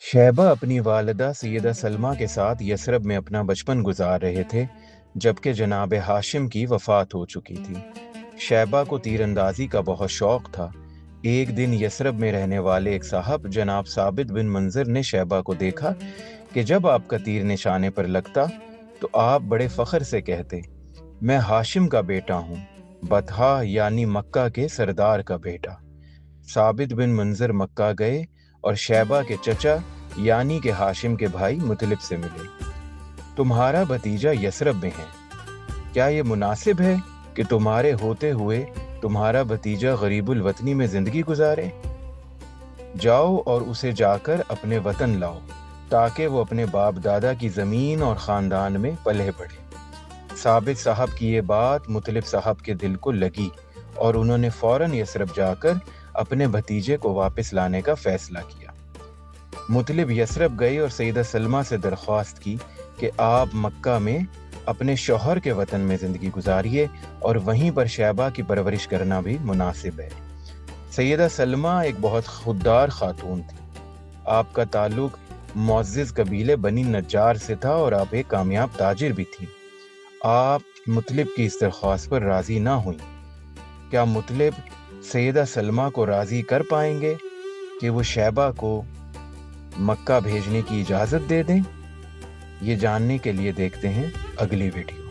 शैबा अपनी वालिदा सैयदा सलमा के साथ यसरब में अपना बचपन गुजार रहे थे, जबकि जनाब हाशिम की वफ़ात हो चुकी थी। शैबा को तीरंदाजी का बहुत शौक था। एक दिन यसरब में रहने वाले एक साहब जनाब साबित बिन मंजर ने शैबा को देखा कि जब आपका तीर निशाने पर लगता तो आप बड़े फ़ख्र से कहते, मैं हाशिम का बेटा हूँ, बतहा यानी मक्का के सरदार का बेटा। साबित बिन मंजर मक्का गए और शैबा के चचा यानी के हाशिम के भाई मुतलिब से मिले। तुम्हारा भतीजा यसरब में है, क्या ये मुनासिब है कि तुम्हारे होते हुए तुम्हारा भतीजा गरीबुल वतनी में जिंदगी गुजारे? जाओ और उसे जाकर अपने वतन लाओ, ताकि वो अपने बाप दादा की ज़मीन और ख़ानदान में पले बढ़े। साबित साहब की ये बात मुतलिब साहब के दिल को लगी और उन्होंने फ़ौरन यसरब जाकर अपने भतीजे को वापस लाने का फ़ैसला किया। मुतलिब यसरब गए और सैयदा सलमा से दरख्वास्त की कि आप मक्का में अपने शौहर के वतन में ज़िंदगी गुजारिए और वहीं पर शैबा की परवरिश करना भी मुनासिब है। सैयदा सलमा एक बहुत खुददार खातून थी। आपका ताल्लुक मुअज़्ज़िज़ कबीले बनी नज्जार से था और आप एक कामयाब ताजिर भी थी। आप मुतलिब की इस दरख्वास्त पर राज़ी ना हुई। क्या मुतलिब सैयदा सलमा को राज़ी कर पाएंगे कि वो शैबा को मक्का भेजने की इजाज़त दे दें? ये जानने के लिए देखते हैं अगली वीडियो।